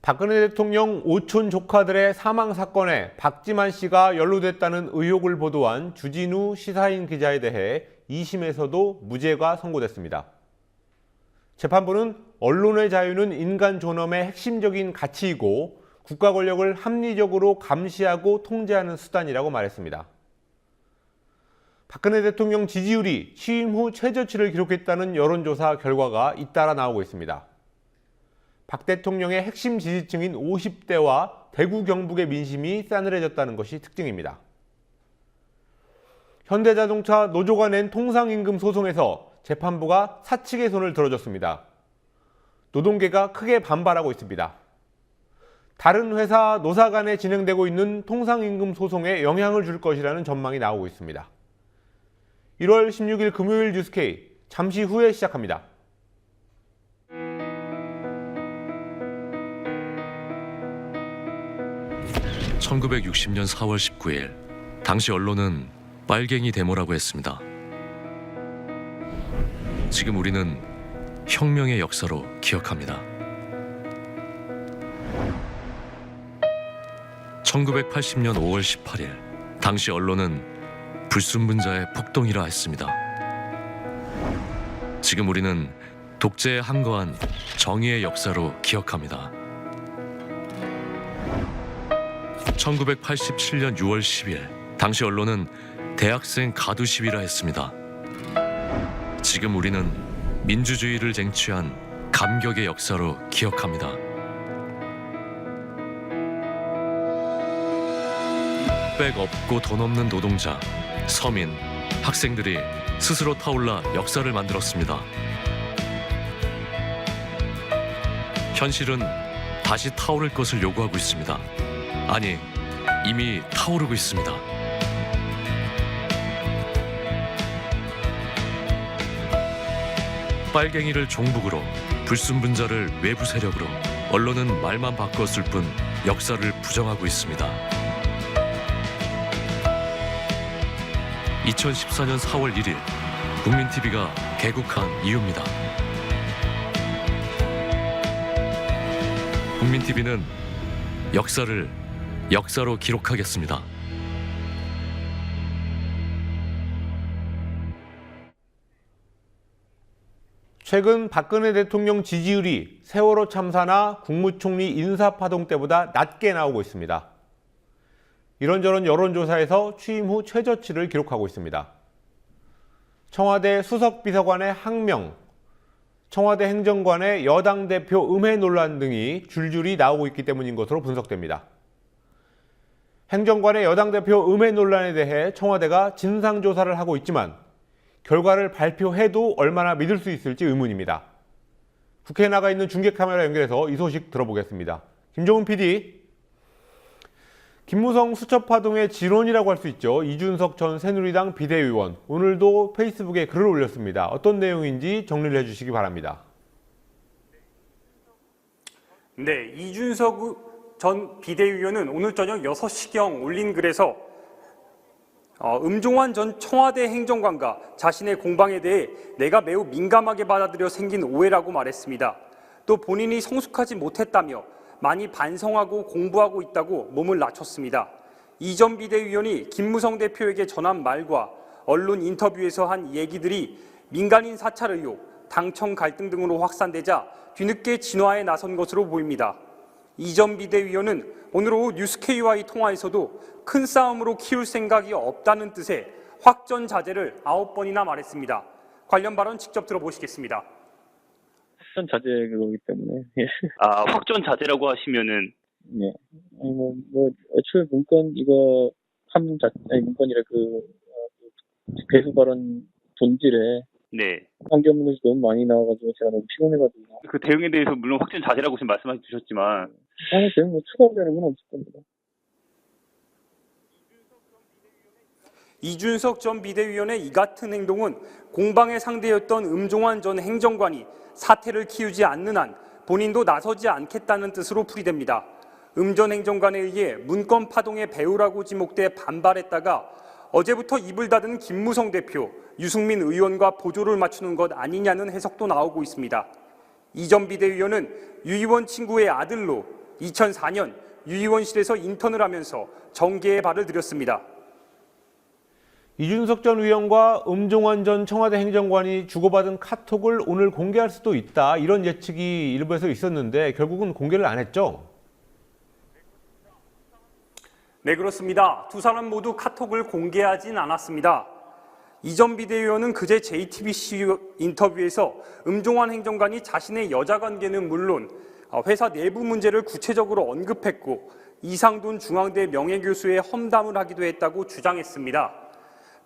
박근혜 대통령 오촌 조카들의 사망 사건에 박지만 씨가 연루됐다는 의혹을 보도한 주진우 시사인 기자에 대해 2심에서도 무죄가 선고됐습니다. 재판부는 언론의 자유는 인간 존엄의 핵심적인 가치이고 국가 권력을 합리적으로 감시하고 통제하는 수단이라고 말했습니다. 박근혜 대통령 지지율이 취임 후 최저치를 기록했다는 여론조사 결과가 잇따라 나오고 있습니다. 박 대통령의 핵심 지지층인 50대와 대구 경북의 민심이 싸늘해졌다는 것이 특징입니다. 현대자동차 노조가 낸 통상임금 소송에서 재판부가 사측의 손을 들어줬습니다. 노동계가 크게 반발하고 있습니다. 다른 회사 노사 간에 진행되고 있는 통상임금 소송에 영향을 줄 것이라는 전망이 나오고 있습니다. 1월 16일 금요일 뉴스K 잠시 후에 시작합니다. (1960년 4월 19일) 당시 언론은 빨갱이 데모라고 했습니다. 지금 우리는 혁명의 역사로 기억합니다. 1980년 5월 18일 당시 언론은 불순분자의 폭동이라 했습니다. 지금 우리는 독재에 항거한 정의의 역사로 기억합니다. 1987년 6월 10일 당시 언론은 대학생 가두 시위라 했습니다. 지금 우리는 민주주의를 쟁취한 감격의 역사로 기억합니다. 백 없고 돈 없는 노동자, 서민, 학생들이 스스로 타올라 역사를 만들었습니다. 현실은 다시 타오를 것을 요구하고 있습니다. 아니, 이미 타오르고 있습니다. 빨갱이를 종북으로, 불순분자를 외부 세력으로, 언론은 말만 바꿨을 뿐 역사를 부정하고 있습니다. 2014년 4월 1일 국민TV가 개국한 이유입니다. 국민TV는 역사를 역사로 기록하겠습니다. 최근 박근혜 대통령 지지율이 세월호 참사나 국무총리 인사파동 때보다 낮게 나오고 있습니다. 이런저런 여론조사에서 취임 후 최저치를 기록하고 있습니다. 청와대 수석비서관의 항명, 청와대 행정관의 여당 대표 음해 논란 등이 줄줄이 나오고 있기 때문인 것으로 분석됩니다. 행정관의 여당 대표 음해 논란에 대해 청와대가 진상조사를 하고 있지만 결과를 발표해도 얼마나 믿을 수 있을지 의문입니다. 국회에 나가 있는 중계카메라 연결해서 이 소식 들어보겠습니다. 김종훈 PD. 김무성 수첩파동의 지론이라고 할 수 있죠. 이준석 전 새누리당 비대위원, 오늘도 페이스북에 글을 올렸습니다. 어떤 내용인지 정리를 해주시기 바랍니다. 네, 이준석 전 비대위원은 오늘 저녁 6시경 올린 글에서 음종환 전 청와대 행정관과 자신의 공방에 대해 내가 매우 민감하게 받아들여 생긴 오해라고 말했습니다. 또 본인이 성숙하지 못했다며 많이 반성하고 공부하고 있다고 몸을 낮췄습니다. 이 전 비대위원이 김무성 대표에게 전한 말과 언론 인터뷰에서 한 얘기들이 민간인 사찰 의혹, 당청 갈등 등으로 확산되자 뒤늦게 진화에 나선 것으로 보입니다. 이 전 비대위원은 오늘 오후 뉴스K와의 통화에서도 큰 싸움으로 키울 생각이 없다는 뜻의 확전 자제를 9번이나 말했습니다. 관련 발언 직접 들어보시겠습니다. 확전 자제 그거기 때문에. 확전 자제라고 하시면은 네. 애초에 문건 이거 문건이라 배수 발언 본질에 네. 관계없는 것이 너무 많이 나와가지고 제가 너무 피곤해가지고. 그 대응에 대해서 물론 확전 자제라고 지금 말씀해 주셨지만 대응 추가되는 건 없을 겁니다. 이준석 전 비대위원의 이 같은 행동은 공방의 상대였던 음종환 전 행정관이 사태를 키우지 않는 한 본인도 나서지 않겠다는 뜻으로 풀이됩니다. 전 행정관에 의해 문건 파동의 배후라고 지목돼 반발했다가 어제부터 입을 닫은 김무성 대표, 유승민 의원과 보조를 맞추는 것 아니냐는 해석도 나오고 있습니다. 이 전 비대위원은 유 의원 친구의 아들로 2004년 유의원실에서 인턴을 하면서 정계에 발을 들였습니다. 이준석 전 의원과 음종환 전 청와대 행정관이 주고받은 카톡을 오늘 공개할 수도 있다, 이런 예측이 일부에서 있었는데 결국은 공개를 안 했죠? 네, 그렇습니다. 두 사람 모두 카톡을 공개하진 않았습니다. 이 전 비대위원은 그제 JTBC 인터뷰에서 음종환 행정관이 자신의 여자 관계는 물론 회사 내부 문제를 구체적으로 언급했고 이상돈 중앙대 명예교수에 험담을 하기도 했다고 주장했습니다.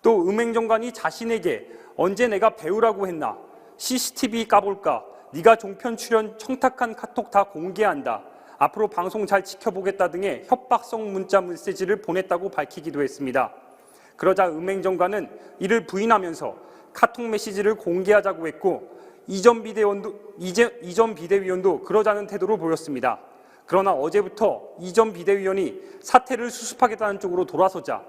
또 행정관이 자신에게 언제 내가 배우라고 했나, CCTV 까볼까, 네가 종편 출연 청탁한 카톡 다 공개한다, 앞으로 방송 잘 지켜보겠다 등의 협박성 문자 메시지를 보냈다고 밝히기도 했습니다. 그러자 행정관은 이를 부인하면서 카톡 메시지를 공개하자고 했고 이 전 비대위원도 그러자는 태도를 보였습니다. 그러나 어제부터 이 전 비대위원이 사태를 수습하겠다는 쪽으로 돌아서자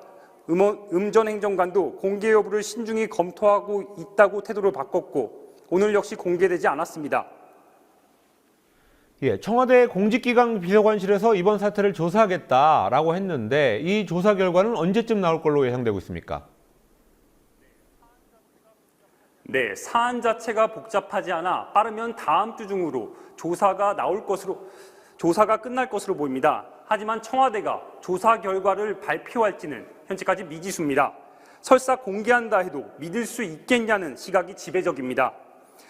전 행정관도 공개 여부를 신중히 검토하고 있다고 태도를 바꿨고 오늘 역시 공개되지 않았습니다. 청와대 공직기강 비서관실에서 이번 사태를 조사하겠다라고 했는데 이 조사 결과는 언제쯤 나올 걸로 예상되고 있습니까? 네, 사안 자체가 복잡하지 않아 빠르면 다음 주 중으로 조사가 끝날 것으로 보입니다. 하지만 청와대가 조사 결과를 발표할지는 현재까지 미지수입니다. 설사 공개한다 해도 믿을 수 있겠냐는 시각이 지배적입니다.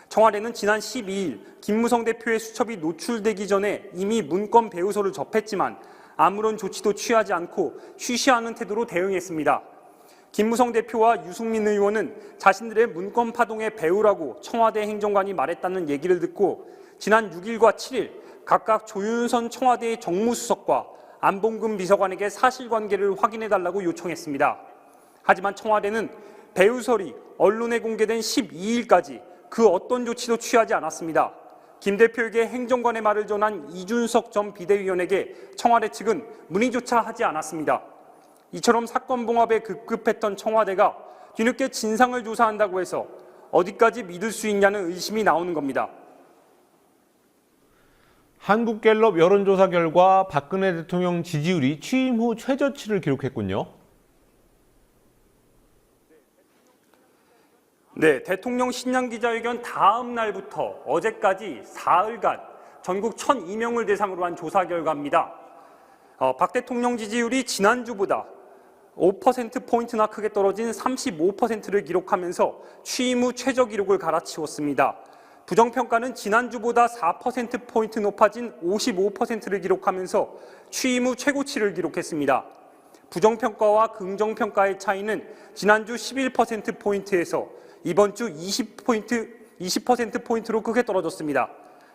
청와대는 지난 12일 김무성 대표의 수첩이 노출되기 전에 이미 문건 배우서를 접했지만 아무런 조치도 취하지 않고 쉬쉬하는 태도로 대응했습니다. 김무성 대표와 유승민 의원은 자신들의 문건 파동의 배우라고 청와대 행정관이 말했다는 얘기를 듣고 지난 6일과 7일 각각 조윤선 청와대 정무수석과 안봉근 비서관에게 사실관계를 확인해달라고 요청했습니다. 하지만 청와대는 배우설이 언론에 공개된 12일까지 그 어떤 조치도 취하지 않았습니다. 김 대표에게 행정관의 말을 전한 이준석 전 비대위원에게 청와대 측은 문의조차 하지 않았습니다. 이처럼 사건 봉합에 급급했던 청와대가 뒤늦게 진상을 조사한다고 해서 어디까지 믿을 수 있냐는 의심이 나오는 겁니다. 한국갤럽 여론조사 결과 박근혜 대통령 지지율이 취임 후 최저치를 기록했군요. 네, 대통령 신년 기자회견 다음 날부터 어제까지 사흘간 전국 1,002명을 대상으로 한 조사 결과입니다. 박 대통령 지지율이 지난주보다 5%포인트나 크게 떨어진 35%를 기록하면서 취임 후 최저 기록을 갈아치웠습니다. 부정평가는 지난주보다 4%포인트 높아진 55%를 기록하면서 취임 후 최고치를 기록했습니다. 부정평가와 긍정평가의 차이는 지난주 11%포인트에서 이번 주 20%포인트로 크게 떨어졌습니다.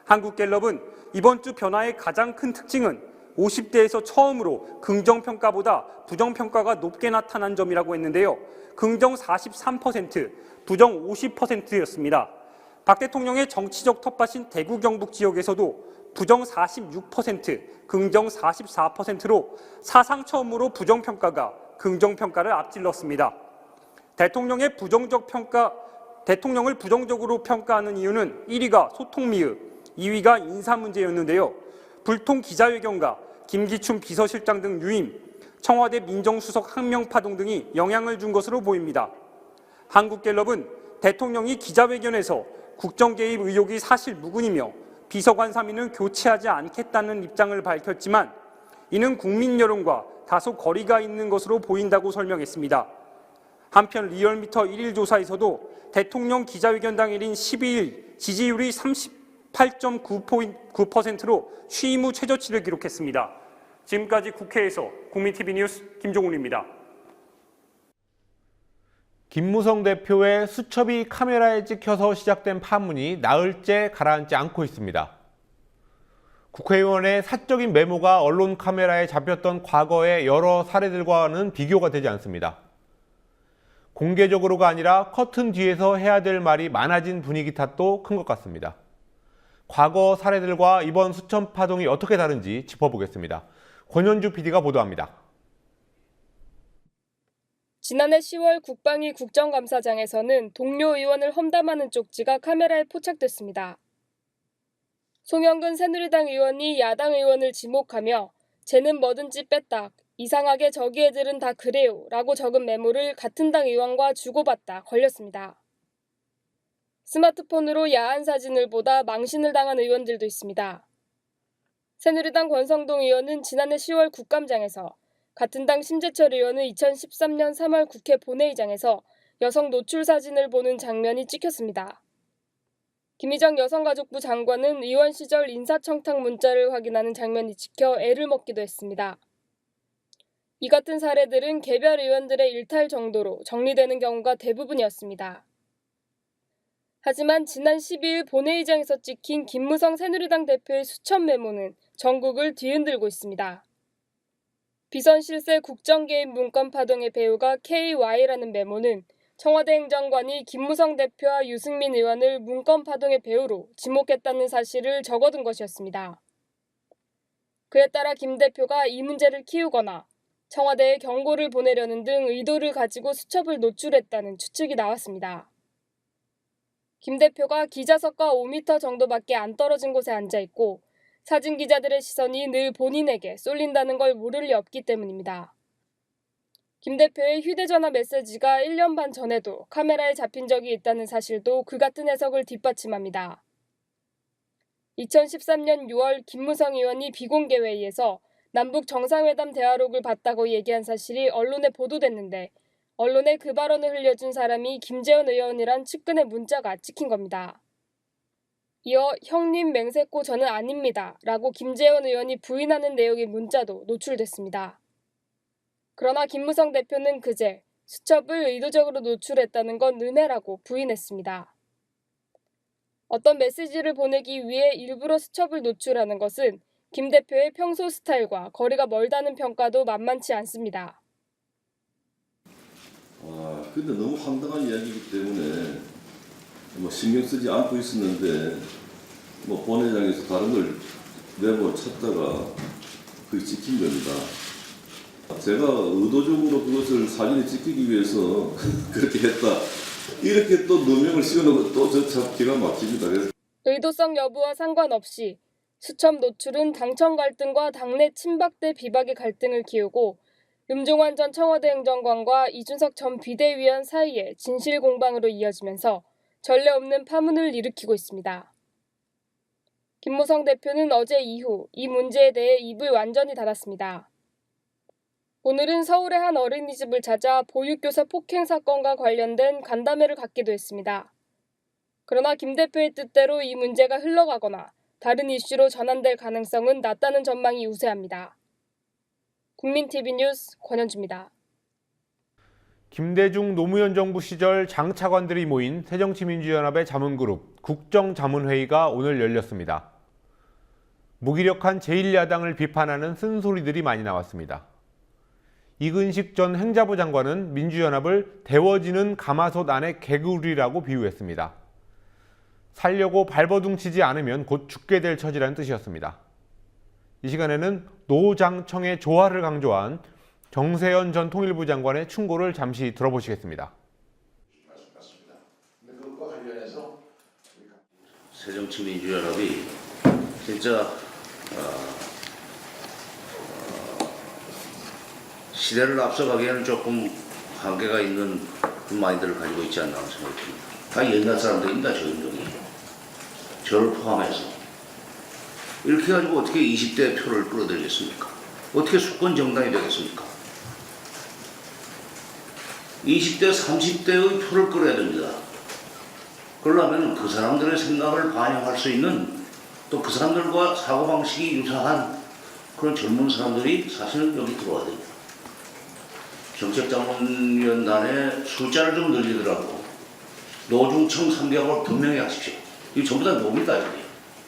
한국갤럽은 이번 주 변화의 가장 큰 특징은 50대에서 처음으로 긍정평가보다 부정평가가 높게 나타난 점이라고 했는데요. 긍정 43%, 부정 50%였습니다. 박 대통령의 정치적 텃밭인 대구 경북 지역에서도 부정 46%, 긍정 44%로 사상 처음으로 부정평가가 긍정평가를 앞질렀습니다. 대통령을 부정적으로 평가하는 이유는 1위가 소통 미흡, 2위가 인사 문제였는데요. 불통 기자회견과 김기춘 비서실장 등 유임, 청와대 민정수석 항명 파동 등이 영향을 준 것으로 보입니다. 한국갤럽은 대통령이 기자회견에서 국정 개입 의혹이 사실 무근이며 비서관 3인은 교체하지 않겠다는 입장을 밝혔지만 이는 국민 여론과 다소 거리가 있는 것으로 보인다고 설명했습니다. 한편 리얼미터 1일 조사에서도 대통령 기자회견 당일인 12일 지지율이 38.9%로 취임 후 최저치를 기록했습니다. 지금까지 국회에서 국민TV 뉴스 김종훈입니다. 김무성 대표의 수첩이 카메라에 찍혀서 시작된 파문이 나흘째 가라앉지 않고 있습니다. 국회의원의 사적인 메모가 언론 카메라에 잡혔던 과거의 여러 사례들과는 비교가 되지 않습니다. 공개적으로가 아니라 커튼 뒤에서 해야 될 말이 많아진 분위기 탓도 큰 것 같습니다. 과거 사례들과 이번 수첩 파동이 어떻게 다른지 짚어보겠습니다. 권현주 PD가 보도합니다. 지난해 10월 국방위 국정감사장에서는 동료 의원을 험담하는 쪽지가 카메라에 포착됐습니다. 송영근 새누리당 의원이 야당 의원을 지목하며 쟤는 뭐든지 뺐다. 이상하게 저기 애들은 다 그래요. 라고 적은 메모를 같은 당 의원과 주고받다 걸렸습니다. 스마트폰으로 야한 사진을 보다 망신을 당한 의원들도 있습니다. 새누리당 권성동 의원은 지난해 10월 국감장에서, 같은 당 심재철 의원은 2013년 3월 국회 본회의장에서 여성 노출 사진을 보는 장면이 찍혔습니다. 김희정 여성가족부 장관은 의원 시절 인사청탁 문자를 확인하는 장면이 찍혀 애를 먹기도 했습니다. 이 같은 사례들은 개별 의원들의 일탈 정도로 정리되는 경우가 대부분이었습니다. 하지만 지난 12일 본회의장에서 찍힌 김무성 새누리당 대표의 수천 메모는 전국을 뒤흔들고 있습니다. 비선 실세 국정개입 문건 파동의 배우가 KY라는 메모는 청와대 행정관이 김무성 대표와 유승민 의원을 문건 파동의 배우로 지목했다는 사실을 적어둔 것이었습니다. 그에 따라 김 대표가 이 문제를 키우거나 청와대에 경고를 보내려는 등 의도를 가지고 수첩을 노출했다는 추측이 나왔습니다. 김 대표가 기자석과 5m 정도밖에 안 떨어진 곳에 앉아있고 사진 기자들의 시선이 늘 본인에게 쏠린다는 걸 모를 리 없기 때문입니다. 김 대표의 휴대전화 메시지가 1년 반 전에도 카메라에 잡힌 적이 있다는 사실도 그 같은 해석을 뒷받침합니다. 2013년 6월 김무성 의원이 비공개 회의에서 남북 정상회담 대화록을 봤다고 얘기한 사실이 언론에 보도됐는데 언론에 그 발언을 흘려준 사람이 김재원 의원이란 측근의 문자가 찍힌 겁니다. 이어 형님 맹세코 저는 아닙니다. 라고 김재원 의원이 부인하는 내용의 문자도 노출됐습니다. 그러나 김무성 대표는 그제 수첩을 의도적으로 노출했다는 건 음해라고 부인했습니다. 어떤 메시지를 보내기 위해 일부러 수첩을 노출하는 것은 김 대표의 평소 스타일과 거리가 멀다는 평가도 만만치 않습니다. 근데 너무 황당한 이야기이기 때문에 신경 쓰지 않고 있었는데 본회장에서 다른 걸 메모 찾다가 그게 찍힌 겁니다. 제가 의도적으로 그것을 사진에 찍히기 위해서 그렇게 했다. 이렇게 또 누명을 씌우는 것도 저 참 기가 막힙니다. 그래서 의도성 여부와 상관없이 수첩 노출은 당청 갈등과 당내 친박 대 비박의 갈등을 키우고 음종환 전 청와대 행정관과 이준석 전 비대위원 사이의 진실 공방으로 이어지면서 전례 없는 파문을 일으키고 있습니다. 김무성 대표는 어제 이후 이 문제에 대해 입을 완전히 닫았습니다. 오늘은 서울의 한 어린이집을 찾아 보육교사 폭행 사건과 관련된 간담회를 갖기도 했습니다. 그러나 김 대표의 뜻대로 이 문제가 흘러가거나 다른 이슈로 전환될 가능성은 낮다는 전망이 우세합니다. 국민TV 뉴스 권현주입니다. 김대중 노무현 정부 시절 장차관들이 모인 새정치민주연합의 자문그룹 국정자문회의가 오늘 열렸습니다. 무기력한 제1야당을 비판하는 쓴소리들이 많이 나왔습니다. 이근식 전 행자부 장관은 민주연합을 데워지는 가마솥 안의 개구리라고 비유했습니다. 살려고 발버둥 치지 않으면 곧 죽게 될 처지라는 뜻이었습니다. 이 시간에는 노장청의 조화를 강조한 정세현 전 통일부 장관의 충고를 잠시 들어보시겠습니다. 새정치민주연합이 진짜 시대를 앞서가기에는 조금 한계가 있는 마인드를 가지고 있지 않나 생각이 듭니다. 다 옛날 사람들입니다. 저 운동이. 저를 포함해서. 이렇게 해가지고 어떻게 20대 표를 끌어들이겠습니까? 어떻게 수권 정당이 되겠습니까? 20대, 30대의 표를 끌어야 됩니다. 그러려면 그 사람들의 생각을 반영할 수 있는 또 그 사람들과 사고방식이 유사한 그런 젊은 사람들이 사실은 여기 들어와야 됩니다. 정책자문위원단의 숫자를 좀 늘리더라고. 노중청 3개월 분명히 하십시오. 이거 전부 다 노입니다. 여기.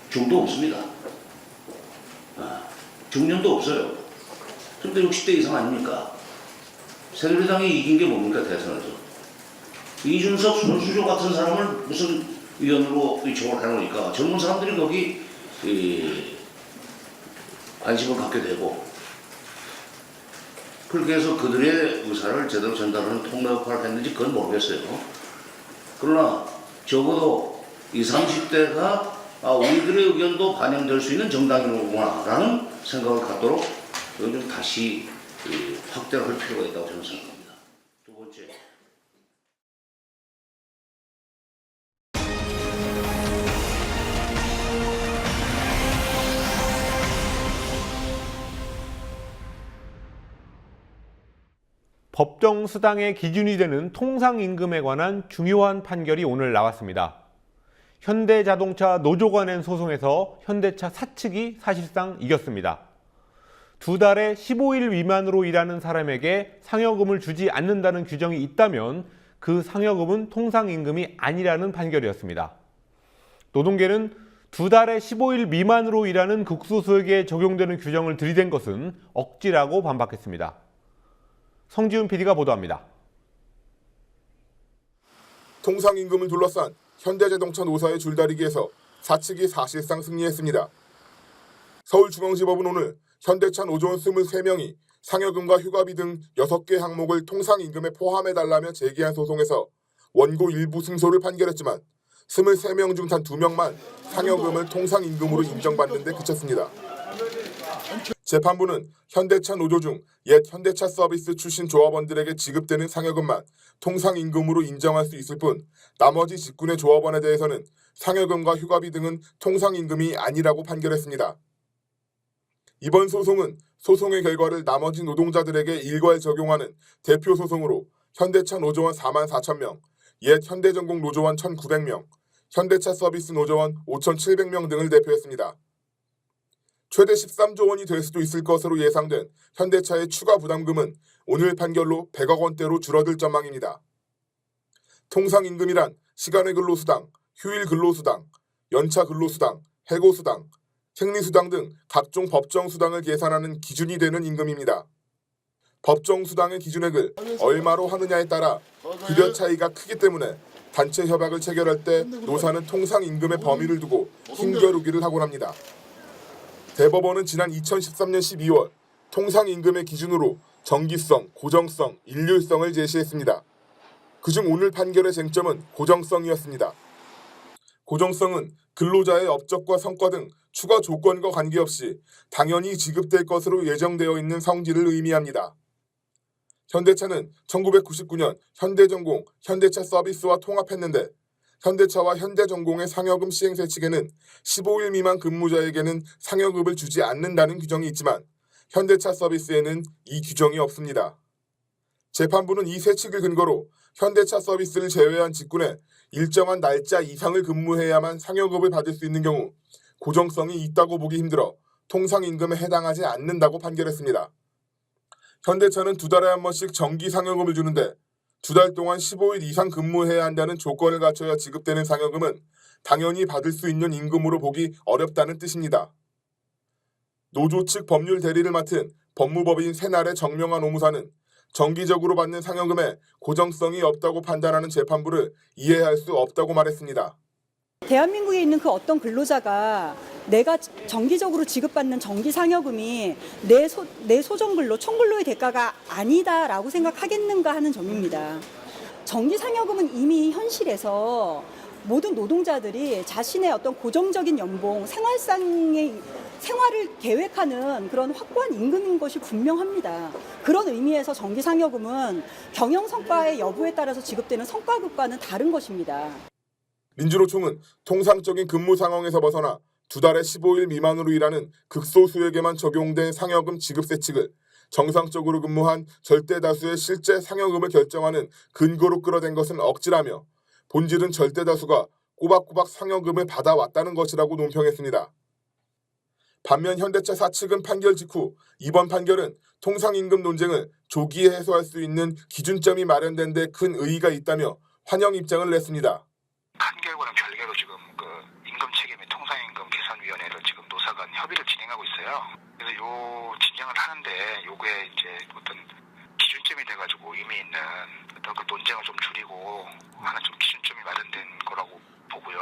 중도 없습니다. 중년도 없어요. 근데 60대 이상 아닙니까? 새누리당이 이긴 게 뭡니까, 대선에서? 이준석, 손수조 같은 사람을 무슨 위원으로 지목을 해놓으니까 젊은 사람들이 거기 관심을 갖게 되고 그렇게 해서 그들의 의사를 제대로 전달하는 통로 역할을 했는지 그건 모르겠어요. 그러나 적어도 20, 30대가 우리들의 의견도 반영될 수 있는 정당이구나라는 생각을 갖도록 이걸 좀 다시 확대를 할 필요가 있다고 저는 생각합니다. 두 번째. 법정 수당의 기준이 되는 통상임금에 관한 중요한 판결이 오늘 나왔습니다. 현대자동차 노조가 낸 소송에서 현대차 사측이 사실상 이겼습니다. 두 달에 15일 미만으로 일하는 사람에게 상여금을 주지 않는다는 규정이 있다면 그 상여금은 통상임금이 아니라는 판결이었습니다. 노동계는 두 달에 15일 미만으로 일하는 극소수에게 적용되는 규정을 들이댄 것은 억지라고 반박했습니다. 성지훈 PD가 보도합니다. 통상임금을 둘러싼 현대자동차 노사의 줄다리기에서 사측이 사실상 승리했습니다. 서울중앙지법은 오늘 현대차 노조원 23명이 상여금과 휴가비 등 6개 항목을 통상임금에 포함해달라며 제기한 소송에서 원고 일부 승소를 판결했지만 23명 중 단 2명만 상여금을 통상임금으로 인정받는 데 그쳤습니다. 재판부는 현대차 노조 중 옛 현대차 서비스 출신 조합원들에게 지급되는 상여금만 통상임금으로 인정할 수 있을 뿐 나머지 직군의 조합원에 대해서는 상여금과 휴가비 등은 통상임금이 아니라고 판결했습니다. 이번 소송은 소송의 결과를 나머지 노동자들에게 일괄 적용하는 대표 소송으로 현대차 노조원 4만 4천 명, 옛 현대전공 노조원 1,900명, 현대차 서비스 노조원 5,700명 등을 대표했습니다. 최대 13조 원이 될 수도 있을 것으로 예상된 현대차의 추가 부담금은 오늘 판결로 100억 원대로 줄어들 전망입니다. 통상임금이란 시간의 근로수당, 휴일 근로수당, 연차 근로수당, 해고수당, 생리수당 등 각종 법정수당을 계산하는 기준이 되는 임금입니다. 법정수당의 기준액을 얼마로 하느냐에 따라 급여 차이가 크기 때문에 단체 협약을 체결할 때 노사는 통상임금의 범위를 두고 힘겨루기를 하곤 합니다. 대법원은 지난 2013년 12월 통상임금의 기준으로 정기성, 고정성, 일률성을 제시했습니다. 그중 오늘 판결의 쟁점은 고정성이었습니다. 고정성은 근로자의 업적과 성과 등 추가 조건과 관계없이 당연히 지급될 것으로 예정되어 있는 성질을 의미합니다. 현대차는 1999년 현대전공, 현대차 서비스와 통합했는데 현대차와 현대전공의 상여금 시행세 측에는 15일 미만 근무자에게는 상여금을 주지 않는다는 규정이 있지만 현대차 서비스에는 이 규정이 없습니다. 재판부는 이 세 측을 근거로 현대차 서비스를 제외한 직군에 일정한 날짜 이상을 근무해야만 상여금을 받을 수 있는 경우 고정성이 있다고 보기 힘들어 통상임금에 해당하지 않는다고 판결했습니다. 현대차는 두 달에 한 번씩 정기 상여금을 주는데 두 달 동안 15일 이상 근무해야 한다는 조건을 갖춰야 지급되는 상여금은 당연히 받을 수 있는 임금으로 보기 어렵다는 뜻입니다. 노조 측 법률 대리를 맡은 법무법인 새날의 정명환 노무사는 정기적으로 받는 상여금에 고정성이 없다고 판단하는 재판부를 이해할 수 없다고 말했습니다. 대한민국에 있는 그 어떤 근로자가 내가 정기적으로 지급받는 정기 상여금이 내 소정근로, 총근로의 대가가 아니다라고 생각하겠는가 하는 점입니다. 정기 상여금은 이미 현실에서 모든 노동자들이 자신의 어떤 고정적인 연봉, 생활상의 생활을 계획하는 그런 확고한 임금인 것이 분명합니다. 그런 의미에서 정기 상여금은 경영 성과의 여부에 따라서 지급되는 성과급과는 다른 것입니다. 민주노총은 통상적인 근무 상황에서 벗어나 두 달에 15일 미만으로 일하는 극소수에게만 적용된 상여금 지급세 측을 정상적으로 근무한 절대 다수의 실제 상여금을 결정하는 근거로 끌어댄 것은 억지라며 본질은 절대 다수가 꼬박꼬박 상여금을 받아왔다는 것이라고 논평했습니다. 반면 현대차 사측은 판결 직후 이번 판결은 통상임금 논쟁을 조기에 해소할 수 있는 기준점이 마련된 데 큰 의의가 있다며 환영 입장을 냈습니다. 판결과는 별개로 지금 그 임금 체계 및 통상임금 계산위원회를 지금 노사 간 협의를 진행하고 있어요. 그래서 요 진행을 하는데 요게 이제 어떤 기준점이 돼가지고 의미 있는 어떤 그 논쟁을 좀 줄이고 하는 좀 기준점이 마련된 거라고 보고요.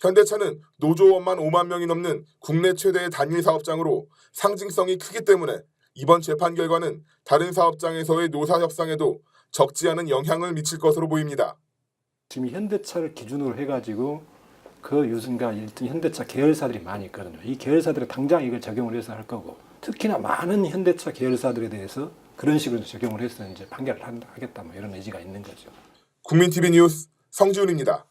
현대차는 노조원만 5만 명이 넘는 국내 최대의 단일 사업장으로 상징성이 크기 때문에 이번 재판 결과는 다른 사업장에서의 노사 협상에도 적지 않은 영향을 미칠 것으로 보입니다. 지금 현대차를 기준으로 해가지고 그 유승가 일등 현대차 계열사들이 많이 있거든요. 이 계열사들이 당장 이걸 적용을 해서 할 거고, 특히나 많은 현대차 계열사들에 대해서 그런 식으로 적용을 해서 이제 판결을 하겠다 뭐 이런 의지가 있는 거죠. 국민TV 뉴스 성지훈입니다.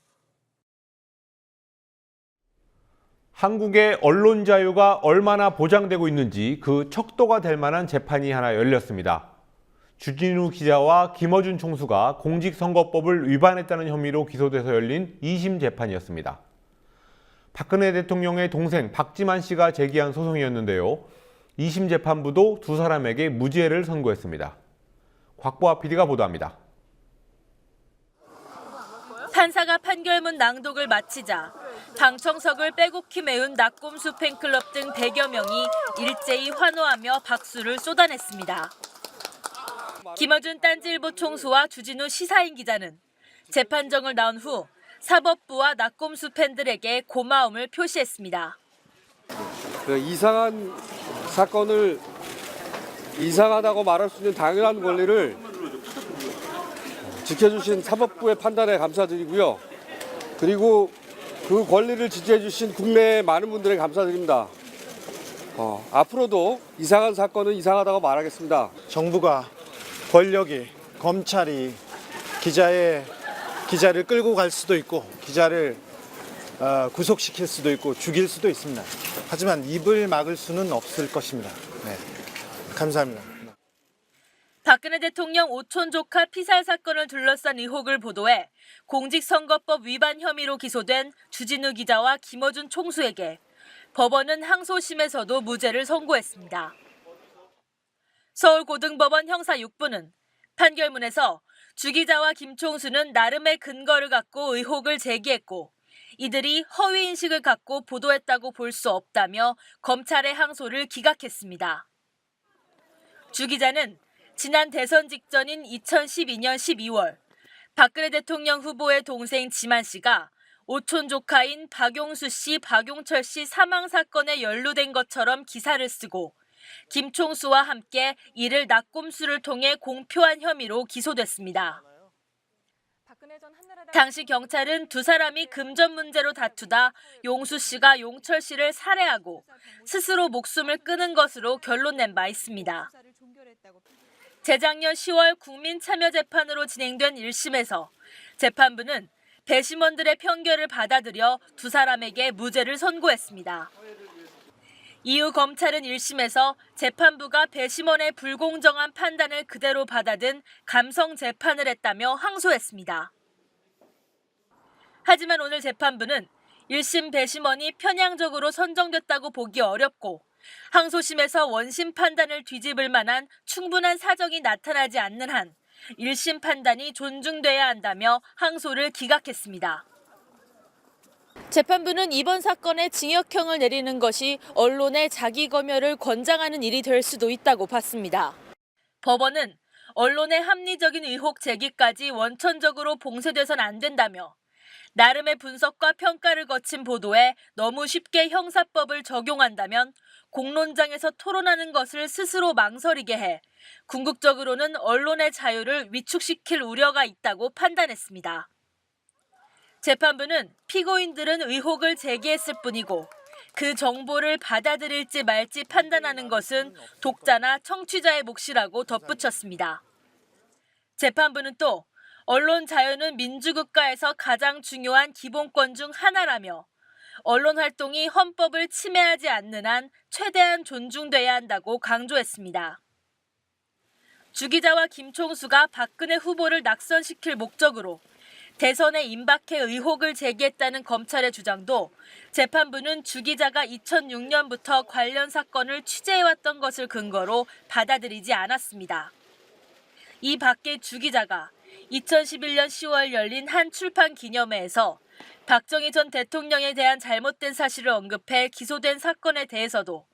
한국의 언론 자유가 얼마나 보장되고 있는지 그 척도가 될 만한 재판이 하나 열렸습니다. 주진우 기자와 김어준 총수가 공직선거법을 위반했다는 혐의로 기소돼서 열린 2심 재판이었습니다. 박근혜 대통령의 동생 박지만 씨가 제기한 소송이었는데요. 2심 재판부도 두 사람에게 무죄를 선고했습니다. 곽보아 PD가 보도합니다. 판사가 판결문 낭독을 마치자 방청석을 빼곡히 메운 낙곰수 팬클럽 등 100여 명이 일제히 환호하며 박수를 쏟아냈습니다. 김어준 딴지일보 총수와 주진우 시사인 기자는 재판정을 나온 후 사법부와 낙곰수 팬들에게 고마움을 표시했습니다. 그 이상한 사건을 이상하다고 말할 수 있는 당연한 권리를 지켜주신 사법부의 판단에 감사드리고요. 그리고 그 권리를 지지해주신 국내의 많은 분들에게 감사드립니다. 앞으로도 이상한 사건은 이상하다고 말하겠습니다. 정부가, 권력이, 검찰이 기자를 끌고 갈 수도 있고 기자를 구속시킬 수도 있고 죽일 수도 있습니다. 하지만 입을 막을 수는 없을 것입니다. 네. 감사합니다. 박근혜 대통령 오촌 조카 피살 사건을 둘러싼 의혹을 보도해 공직선거법 위반 혐의로 기소된 주진우 기자와 김어준 총수에게 법원은 항소심에서도 무죄를 선고했습니다. 서울고등법원 형사 6부는 판결문에서 주 기자와 김 총수는 나름의 근거를 갖고 의혹을 제기했고 이들이 허위인식을 갖고 보도했다고 볼 수 없다며 검찰의 항소를 기각했습니다. 주 기자는 지난 대선 직전인 2012년 12월 박근혜 대통령 후보의 동생 지만 씨가 오촌 조카인 박용수 씨, 박용철 씨 사망 사건에 연루된 것처럼 기사를 쓰고 김 총수와 함께 이를 낙곰수를 통해 공표한 혐의로 기소됐습니다. 당시 경찰은 두 사람이 금전 문제로 다투다 용수 씨가 용철 씨를 살해하고 스스로 목숨을 끊은 것으로 결론낸 바 있습니다. 재작년 10월 국민참여재판으로 진행된 1심에서 재판부는 배심원들의 편결을 받아들여 두 사람에게 무죄를 선고했습니다. 이후 검찰은 1심에서 재판부가 배심원의 불공정한 판단을 그대로 받아든 감성 재판을 했다며 항소했습니다. 하지만 오늘 재판부는 1심 배심원이 편향적으로 선정됐다고 보기 어렵고 항소심에서 원심 판단을 뒤집을 만한 충분한 사정이 나타나지 않는 한 1심 판단이 존중돼야 한다며 항소를 기각했습니다. 재판부는 이번 사건에 징역형을 내리는 것이 언론의 자기검열을 권장하는 일이 될 수도 있다고 봤습니다. 법원은 언론의 합리적인 의혹 제기까지 원천적으로 봉쇄돼선 안 된다며 나름의 분석과 평가를 거친 보도에 너무 쉽게 형사법을 적용한다면 공론장에서 토론하는 것을 스스로 망설이게 해 궁극적으로는 언론의 자유를 위축시킬 우려가 있다고 판단했습니다. 재판부는 피고인들은 의혹을 제기했을 뿐이고 그 정보를 받아들일지 말지 판단하는 것은 독자나 청취자의 몫이라고 덧붙였습니다. 재판부는 또 언론 자유는 민주국가에서 가장 중요한 기본권 중 하나라며 언론 활동이 헌법을 침해하지 않는 한 최대한 존중돼야 한다고 강조했습니다. 주 기자와 김 총수가 박근혜 후보를 낙선시킬 목적으로 대선에 임박해 의혹을 제기했다는 검찰의 주장도 재판부는 주 기자가 2006년부터 관련 사건을 취재해왔던 것을 근거로 받아들이지 않았습니다. 이 밖에 주 기자가 2011년 10월 열린 한 출판 기념회에서 박정희 전 대통령에 대한 잘못된 사실을 언급해 기소된 사건에 대해서도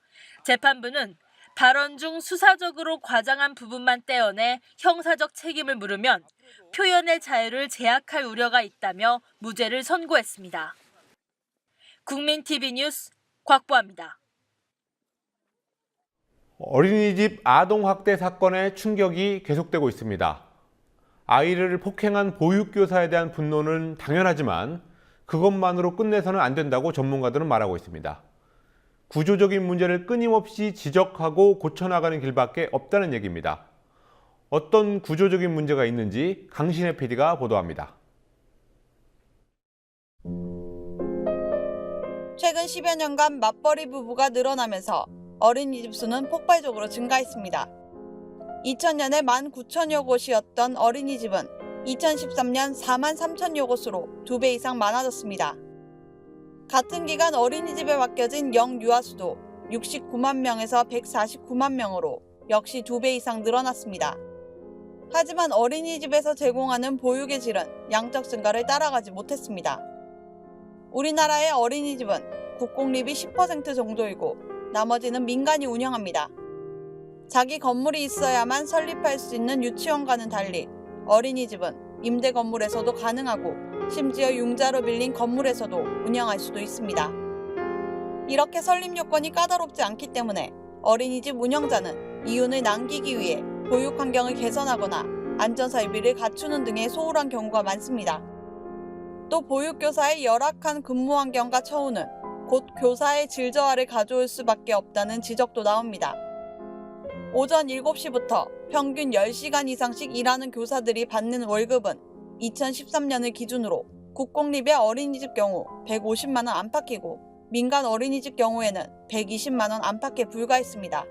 재판부는 발언 중 수사적으로 과장한 부분만 떼어내 형사적 책임을 물으면 표현의 자유를 제약할 우려가 있다며 무죄를 선고했습니다. 국민TV 뉴스 곽보아입니다. 어린이집 아동학대 사건의 충격이 계속되고 있습니다. 아이를 폭행한 보육교사에 대한 분노는 당연하지만 그것만으로 끝내서는 안 된다고 전문가들은 말하고 있습니다. 구조적인 문제를 끊임없이 지적하고 고쳐나가는 길밖에 없다는 얘기입니다. 어떤 구조적인 문제가 있는지 강신혜 PD가 보도합니다. 최근 10여 년간 맞벌이 부부가 늘어나면서 어린이집 수는 폭발적으로 증가했습니다. 2000년에 19,000여 곳이었던 어린이집은 2013년 43,000여 곳으로 2배 이상 많아졌습니다. 같은 기간 어린이집에 맡겨진 영유아수도 69만 명에서 149만 명으로 역시 2배 이상 늘어났습니다. 하지만 어린이집에서 제공하는 보육의 질은 양적 증가를 따라가지 못했습니다. 우리나라의 어린이집은 국공립이 10% 정도이고 나머지는 민간이 운영합니다. 자기 건물이 있어야만 설립할 수 있는 유치원과는 달리 어린이집은 임대 건물에서도 가능하고 심지어 융자로 빌린 건물에서도 운영할 수도 있습니다. 이렇게 설립 요건이 까다롭지 않기 때문에 어린이집 운영자는 이윤을 남기기 위해 보육 환경을 개선하거나 안전 설비를 갖추는 등의 소홀한 경우가 많습니다. 또 보육교사의 열악한 근무 환경과 처우는 곧 교사의 질 저하를 가져올 수밖에 없다는 지적도 나옵니다. 오전 7시부터 평균 10시간 이상씩 일하는 교사들이 받는 월급은 2013년을 기준으로 국공립의 어린이집 경우 150만 원 안팎이고 민간 어린이집 경우에는 120만 원 안팎에 불과했습니다.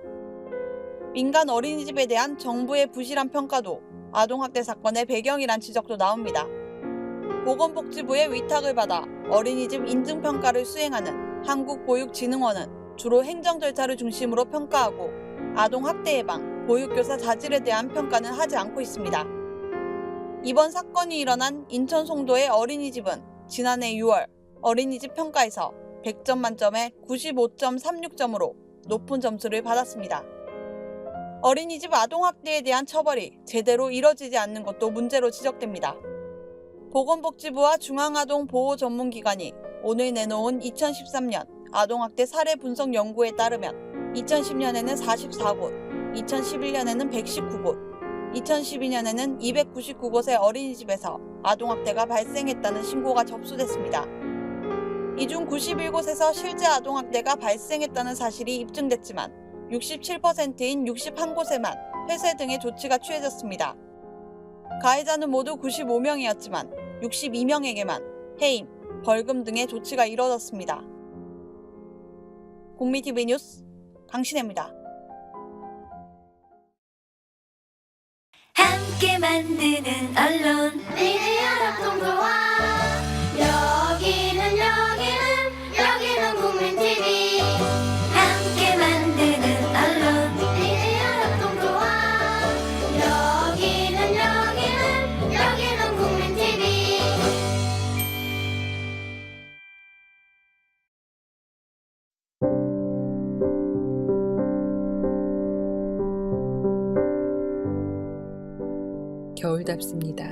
민간 어린이집에 대한 정부의 부실한 평가도 아동학대 사건의 배경이란 지적도 나옵니다. 보건복지부의 위탁을 받아 어린이집 인증평가를 수행하는 한국보육진흥원은 주로 행정 절차를 중심으로 평가하고 아동학대 예방, 보육교사 자질에 대한 평가는 하지 않고 있습니다. 이번 사건이 일어난 인천 송도의 어린이집은 지난해 6월 어린이집 평가에서 100점 만점에 95.36점으로 높은 점수를 받았습니다. 어린이집 아동학대에 대한 처벌이 제대로 이뤄지지 않는 것도 문제로 지적됩니다. 보건복지부와 중앙아동보호전문기관이 오늘 내놓은 2013년 아동학대 사례 분석 연구에 따르면 2010년에는 44곳, 2011년에는 119곳, 2012년에는 299곳의 어린이집에서 아동학대가 발생했다는 신고가 접수됐습니다. 이 중 91곳에서 실제 아동학대가 발생했다는 사실이 입증됐지만 67%인 61곳에만 폐쇄 등의 조치가 취해졌습니다. 가해자는 모두 95명이었지만 62명에게만 해임, 벌금 등의 조치가 이뤄졌습니다. 국민TV 뉴스 강신혜입니다. 함께 만드는 언론 미디어 협동조합 여기는 국민TV 함께 만드는 언론 미디어 협동조합 여기는 국민TV 겨울답습니다.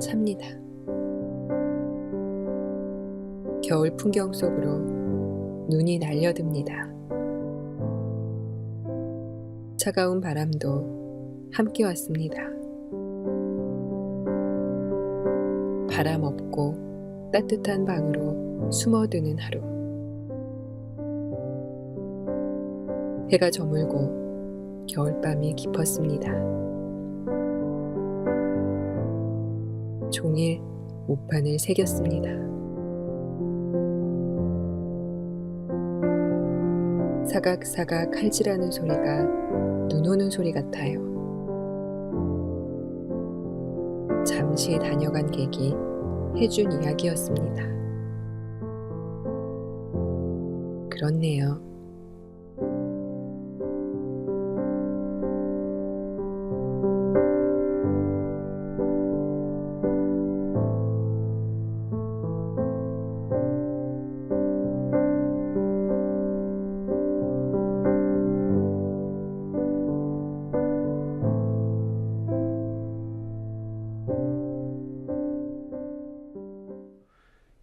찹니다. 겨울 풍경 속으로 눈이 날려듭니다. 차가운 바람도 함께 왔습니다. 바람 없고 따뜻한 방으로 숨어드는 하루. 해가 저물고 겨울밤이 깊었습니다. 종일 모판을 새겼습니다. 사각사각 칼질하는 소리가 눈 오는 소리 같아요. 잠시 다녀간 객이 해준 이야기였습니다. 그렇네요.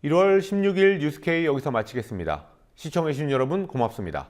(1월 16일) 뉴스K 여기서 마치겠습니다. 시청해주신 여러분 고맙습니다.